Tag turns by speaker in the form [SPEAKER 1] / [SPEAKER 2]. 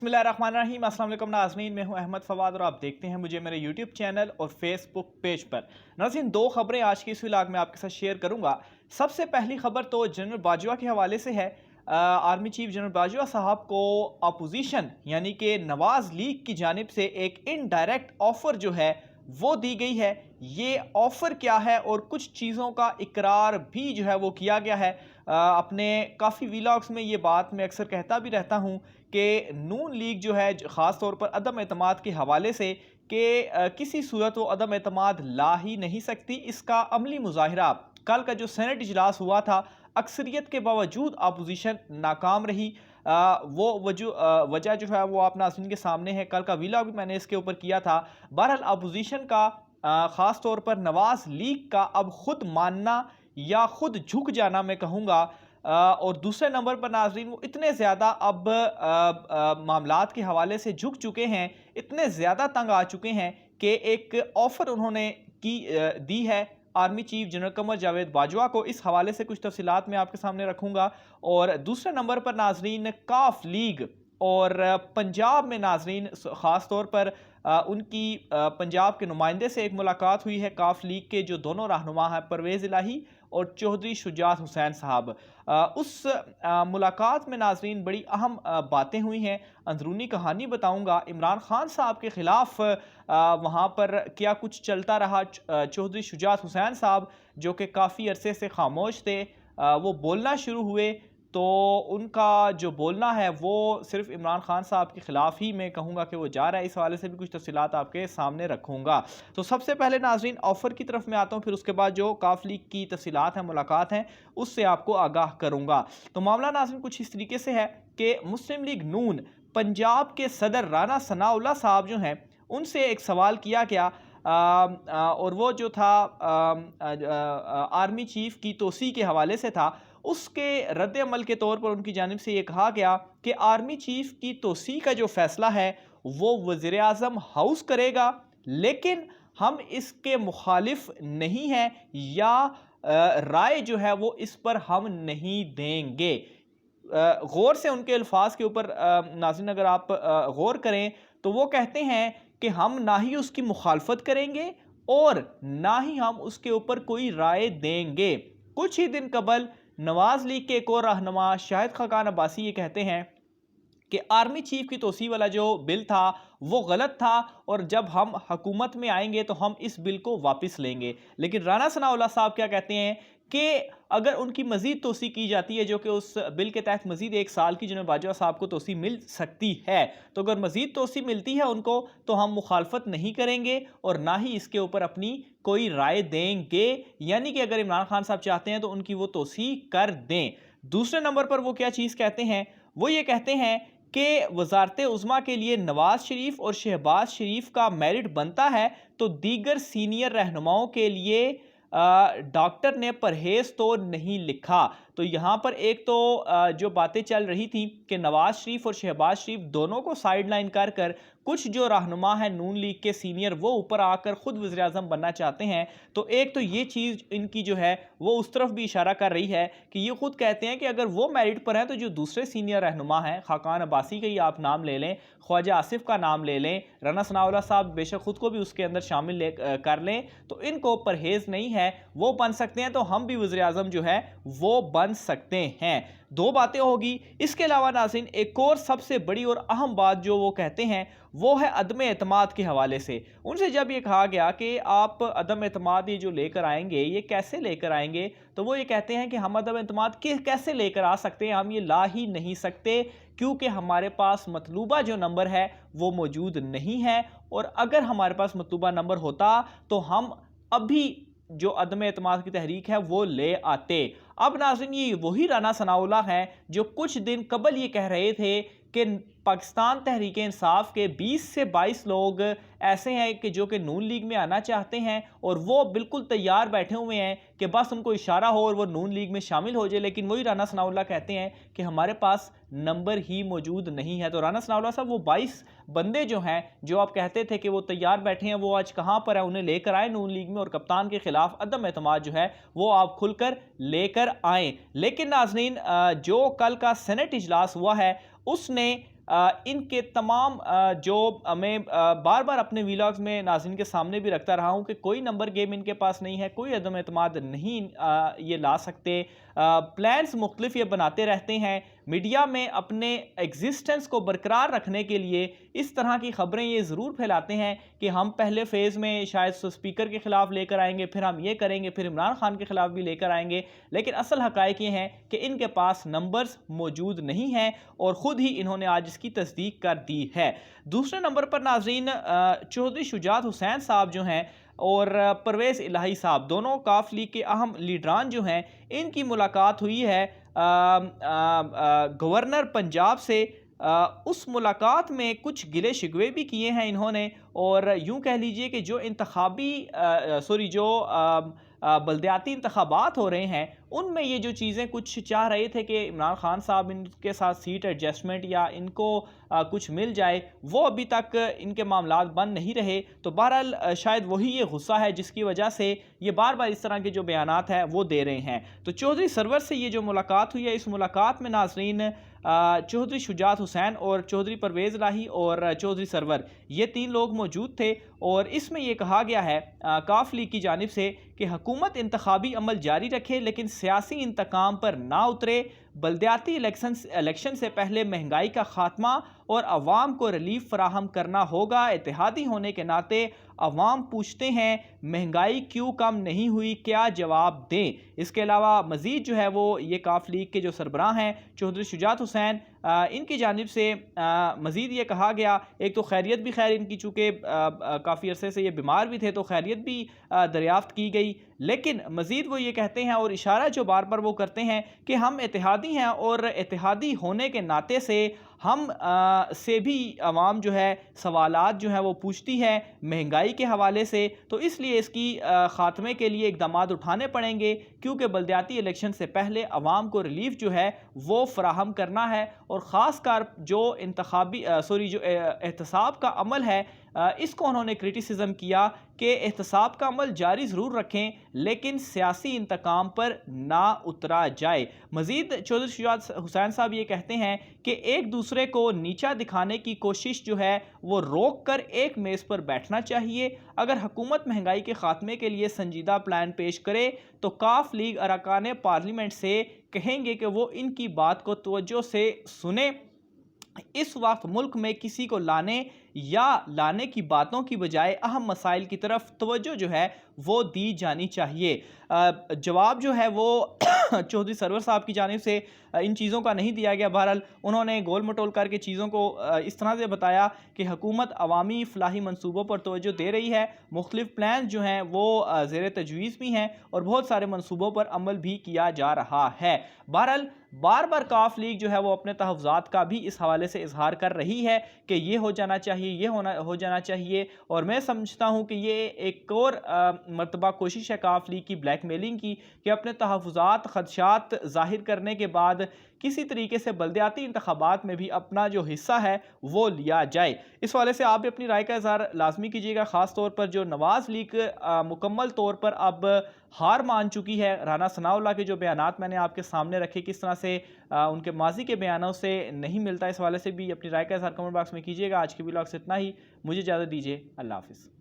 [SPEAKER 1] बिस्मिल्लाहिर्रहमानिर्रहीम। अस्सलाम वालेकुम नाज़रीन, मैं हूं अहमद फवाद और आप देखते हैं मुझे मेरे यूट्यूब चैनल और फेसबुक पेज पर। नाज़रीन, दो खबरें आज की इस व्लॉग में आपके साथ शेयर करूंगा। सबसे पहली खबर तो जनरल बाजवा के हवाले से है। आर्मी चीफ जनरल बाजवा साहब को अपोजिशन यानी कि नवाज लीग की जानिब से एक इनडायरेक्ट ऑफर जो है वो दी गई है। ये ऑफर क्या है और कुछ चीज़ों का इकरार भी जो है वो किया गया है। अपने काफ़ी व्लॉग्स में ये बात मैं अक्सर कहता भी रहता हूँ कि नून लीग जो है ख़ास तौर पर अदम एतमाद के हवाले से कि किसी सूरत वो अदम एतमाद ला ही नहीं सकती। इसका अमली मुजाहिरा कल का जो सेनेट इजलास हुआ था, अक्सरियत के बावजूद अपोजिशन नाकाम रही। वो वजह जो है वो आप नाज़रीन के सामने है। कल का व्लॉग भी मैंने इसके ऊपर किया था। बहरहाल अपोजिशन का ख़ास तौर पर नवाज लीग का अब खुद मानना या खुद झुक जाना मैं कहूँगा। और दूसरे नंबर पर नाज़रीन वो इतने ज़्यादा अब मामलात के हवाले से झुक चुके हैं, इतने ज़्यादा तंग आ चुके हैं कि एक ऑफ़र उन्होंने दी है army chief general Qamar Javed Bajwa को। इस हवाले से कुछ तफसीलात मैं आपके सामने रखूँगा। और दूसरे नंबर पर नाज़रीन काफ लीग और पंजाब में नाज़रीन ख़ास तौर पर उनकी पंजाब के नुमाइंदे से एक मुलाकात हुई है। काफ लीग के जो दोनों रहनुमा हैं परवेज़ इलाही और चौधरी शुजात हुसैन साहब, उस मुलाकात में नाज़रीन बड़ी अहम बातें हुई हैं। अंदरूनी कहानी बताऊंगा। इमरान खान साहब के ख़िलाफ़ वहाँ पर क्या कुछ चलता रहा। चौधरी शुजात हुसैन साहब जो कि काफ़ी अरसे से खामोश थे, वो बोलना शुरू हुए। तो उनका जो बोलना है वो सिर्फ इमरान खान साहब के ख़िलाफ़ ही मैं कहूँगा कि वो जा रहा है। इस हवाले से भी कुछ तफसीलात आपके सामने रखूँगा। तो सबसे पहले नाज़रीन ऑफ़र की तरफ मैं आता हूँ, फिर उसके बाद जो काफ लीग की तफसीलात हैं, मुलाकात हैं, उससे आपको आगाह करूँगा। तो मामला नाज़रीन कुछ इस तरीके से है कि मुस्लिम लीग नून पंजाब के सदर राना सनाउल्लाह साहब जो हैं उनसे एक सवाल किया गया। और वो जो था आर्मी चीफ की तोसी के हवाले से था। उसके रद्द अमल के तौर पर उनकी जानिब से ये कहा गया कि आर्मी चीफ की तोसी का जो फैसला है वो वज़ीर आज़म हाउस करेगा, लेकिन हम इसके मुखालिफ नहीं हैं या राय जो है वो इस पर हम नहीं देंगे। गौर से उनके अल्फाज के ऊपर नाज़रीन अगर आप गौर करें तो वो कहते हैं कि हम ना ही उसकी मुखालफत करेंगे और ना ही हम उसके ऊपर कोई राय देंगे। कुछ ही दिन कबल नवाज लीग के एक और रहनुमा शाहिद खाकान अब्बासी ये कहते हैं कि आर्मी चीफ की तोसी वाला जो बिल था वो गलत था और जब हम हुकूमत में आएंगे तो हम इस बिल को वापस लेंगे। लेकिन राना सनाउल्लाह साहब क्या कहते हैं कि अगर उनकी मजीद तोसी की जाती है, जो कि उस बिल के तहत मजीद एक साल की जनरल बाजवा साहब को तोसी मिल सकती है, तो अगर मजीद तोसी मिलती है उनको तो हम मुखालफत नहीं करेंगे और ना ही इसके ऊपर अपनी कोई राय देंगे। यानी कि अगर इमरान खान साहब चाहते हैं तो उनकी वो तोसी कर दें। दूसरे नंबर पर वो क्या चीज़ कहते हैं, वो ये कहते हैं कि वजारत उज़्मा के लिए नवाज शरीफ और शहबाज शरीफ का मेरिट बनता है तो दीगर सीनियर रहनुमाओं के लिए डॉक्टर ने परहेज तो नहीं लिखा। तो यहाँ पर एक तो जो बातें चल रही थी कि नवाज शरीफ और शहबाज शरीफ दोनों को साइड लाइन कर कर कुछ जो रहनुमा है नून लीग के सीनियर वो ऊपर आकर खुद वज़ीर आज़म बनना चाहते हैं। तो एक तो ये चीज़ इनकी जो है वो उस तरफ भी इशारा कर रही है कि ये खुद कहते हैं कि अगर वो मेरिट पर हैं तो जो दूसरे सीनियर रहनुमा हैं, खाकान अब्बासी का ही आप नाम ले लें, ख्वाजा आसिफ का नाम ले लें, राना सनाउल्लाह साहब बेशक खुद को भी उसके अंदर शामिल कर लें, तो इनको परहेज नहीं है, वो बन सकते हैं तो हम भी वज़ीर आज़म जो है वो बन सकते हैं। दो बातें होगी। इसके अलावा नाज़रीन एक और सबसे बड़ी और अहम बात जो वो कहते हैं वो है अदम एतमाद के हवाले से। उनसे जब ये कहा गया कि आप अदम एतमाद ये जो लेकर आएंगे ये कैसे लेकर आएंगे, तो वो ये कहते हैं कि हम अदम एतमाद कैसे लेकर आ सकते हैं, हम ये ला ही नहीं सकते क्योंकि हमारे पास मतलूबा जो नंबर है वो मौजूद नहीं है। और अगर हमारे पास मतलूबा नंबर होता तो हम अभी जो अदम एतमाद की तहरीक है वो ले आते। अब नाज़रीन ये वही राना सनाउल्लाह हैं जो कुछ दिन कबल ये कह रहे थे कि पाकिस्तान तहरीक इंसाफ के 20 से 22 लोग ऐसे हैं कि जो कि नून लीग में आना चाहते हैं और वो बिल्कुल तैयार बैठे हुए हैं कि बस उनको इशारा हो और वो नून लीग में शामिल हो जाए। लेकिन वही राना सनाउल्लाह कहते हैं कि हमारे पास नंबर ही मौजूद नहीं है। तो राना सनाउल्लाह साहब वो 22 बंदे जो हैं जो आप कहते थे कि वो तैयार बैठे हैं, वो आज कहाँ पर है, उन्हें लेकर आए नून लीग में और कप्तान के खिलाफ अदम एतमाद जो है वो आप खुलकर लेकर आए। लेकिन नाज़रीन जो कल का सेनेट इजलास हुआ है उसने इनके तमाम जो मैं बार बार अपने वीलॉग्स में नाज़रीन के सामने भी रखता रहा हूं कि कोई नंबर गेम इनके पास नहीं है, कोई अदम एतमाद नहीं ये ला सकते। प्लान्स मुख्तलिफ ये बनाते रहते हैं, मीडिया में अपने एग्जिस्टेंस को बरकरार रखने के लिए इस तरह की खबरें ये ज़रूर फैलाते हैं कि हम पहले फेज़ में शायद स्पीकर के ख़िलाफ़ लेकर आएंगे, फिर हम ये करेंगे, फिर इमरान खान के ख़िलाफ़ भी लेकर आएंगे। लेकिन असल हक़ाइक़ ये हैं कि इनके पास नंबर्स मौजूद नहीं हैं और ख़ुद ही इन्होंने आज इसकी तस्दीक कर दी है। दूसरे नंबर पर नाज़रीन चौधरी शुजात हुसैन साहब जो हैं और परवेज़ इलाही साहब, दोनों काफ लीग के अहम लीडरान जो हैं, इनकी मुलाकात हुई है गवर्नर पंजाब से। उस मुलाकात में कुछ गिले शिकवे भी किए हैं इन्होंने, और यूं कह लीजिए कि जो बल्दियाती इंतखाबात हो रहे हैं उनमें ये जो चीज़ें कुछ चाह रहे थे कि इमरान खान साहब इनके साथ सीट एडजस्टमेंट या इनको कुछ मिल जाए, वो अभी तक इनके मामलात बन नहीं रहे। तो बहरहाल शायद वही ये गुस्सा है जिसकी वजह से ये बार बार इस तरह के जो बयानात हैं वो दे रहे हैं। तो चौधरी सरवर से ये जो मुलाकात हुई है, इस मुलाकात में नाज़रीन चौधरी शुजात हुसैन और चौधरी परवेज़ इलाही और चौधरी सरवर, ये 3 लोग मौजूद थे। और इसमें यह कहा गया है काफ लीग की जानिब से कि हुकूमत इंतखाबी अमल जारी रखे लेकिन सियासी इंतकाम पर ना उतरे, बल्दियाती इलेक्शन से पहले महंगाई का खात्मा और अवाम को रिलीफ फराहम करना होगा। इत्तेहादी होने के नाते अवाम पूछते हैं महंगाई क्यों कम नहीं हुई, क्या जवाब दें। इसके अलावा मज़ीद जो है वो ये काफ लीग के जो सरबराह हैं चौधरी शुजात हुसैन, इनकी जानिब से मज़ीद ये कहा गया, एक तो खैरियत भी खैर इनकी, चूँकि काफ़ी अरसे से ये बीमार भी थे तो खैरियत भी दरियाफ़्त की गई। लेकिन मज़ीद वो ये कहते हैं और इशारा जो बार बार वो करते हैं कि हम इत्तेहादी हैं और इत्तेहादी होने के नाते से हम से भी आवाम जो है सवालात जो है वो पूछती है महंगाई के हवाले से। तो इसलिए इसकी ख़ात्मे के लिए इक़दाम उठाने पड़ेंगे, क्योंकि बल्दियाती इलेक्शन से पहले आवाम को रिलीफ जो है वो फ़राहम करना है। और ख़ासकर जो एहतसाब का अमल है, इसको उन्होंने क्रिटिसिज्म किया कि एहतसाब का अमल जारी ज़रूर रखें लेकिन सियासी इंतकाम पर ना उतरा जाए। मज़ीद चौधरी शुजात हुसैन साहब ये कहते हैं कि एक दूसरे को नीचा दिखाने की कोशिश जो है वो रोक कर एक मेज़ पर बैठना चाहिए। अगर हुकूमत महंगाई के ख़ात्मे के लिए संजीदा प्लान पेश करे तो काफ लीग अरकान पार्लियामेंट से कहेंगे कि वो इनकी बात को तवज्जो से सुने। इस वक्त मुल्क में किसी को लाने की बातों की बजाय अहम मसाइल की तरफ तवज्जो जो है वो दी जानी चाहिए। जवाब जो है वो चौधरी सरवर साहब की जानिब से इन चीज़ों का नहीं दिया गया। बहरहाल उन्होंने गोल मटोल करके चीज़ों को इस तरह से बताया कि हुकूमत अवामी फलाही मनसूबों पर तवज्जो दे रही है, मुख्तलिफ प्लान जो हैं वो ज़ेर तजवीज़ भी हैं और बहुत सारे मनसूबों पर अमल भी किया जा रहा है। बहरहाल बार बार काफ लीग जो है वो अपने तहफ़्फ़ुज़ात का भी इस हवाले से इजहार कर रही है कि ये हो जाना चाहिए, ये हो जाना चाहिए। और मैं समझता हूँ कि ये एक और मरतबा कोशिश है काफ लीग की ब्लैकमेलिंग की, कि अपने तहफ़्फ़ुज़ात ख़दशात ज़ाहिर करने के बाद किसी तरीके से बल्दियाती इंतखाबात में भी अपना जो हिस्सा है वो लिया जाए। इस वाले से आप भी अपनी राय का इज़हार लाजमी कीजिएगा, ख़ास तौर पर जो नवाज़ लीग मुकम्मल तौर पर अब हार मान चुकी है। राना सनाउल्लाह के जो बयानात मैंने आपके सामने रखे, किस तरह से उनके माजी के बयानों से नहीं मिलता, इस वाले से भी अपनी राय का इज़हार कमेंट बॉक्स में कीजिएगा। आज के व्लॉग से इतना ही, मुझे इजाज़त दीजिए, अल्लाह हाफ़िज़।